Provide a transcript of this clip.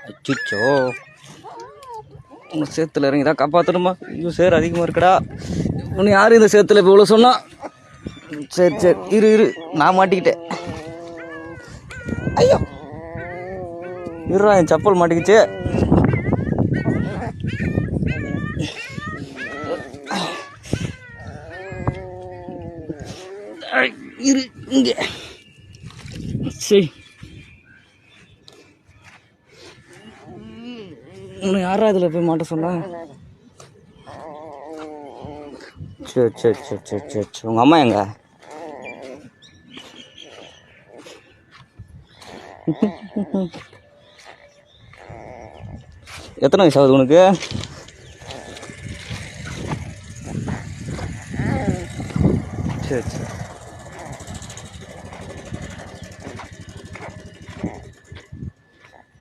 அச்சிச்சோ, உன்னை சேத்துல இறங்கிதான் காப்பாற்றணுமா? ஐயோ சேர் அதிகமாக இருக்குடா. உன்னை யார் இந்த சேத்துல இப்போ இவ்வளோ சொன்னா? சரி சரி, இரு நான் மாட்டிக்கிட்டேன். ஐயோ இருடா, என் செப்பல் மாட்டிக்கிச்சு. இரு இங்கே. சரி, உன்னை யாரா இதில் போய் மாட்ட சொன்னா? சரி சரி சரி சரி சரி சரி, உங்கள் அம்மா எங்க? எத்தனை வயசு ஆகுது உனக்கு? சரி சரி.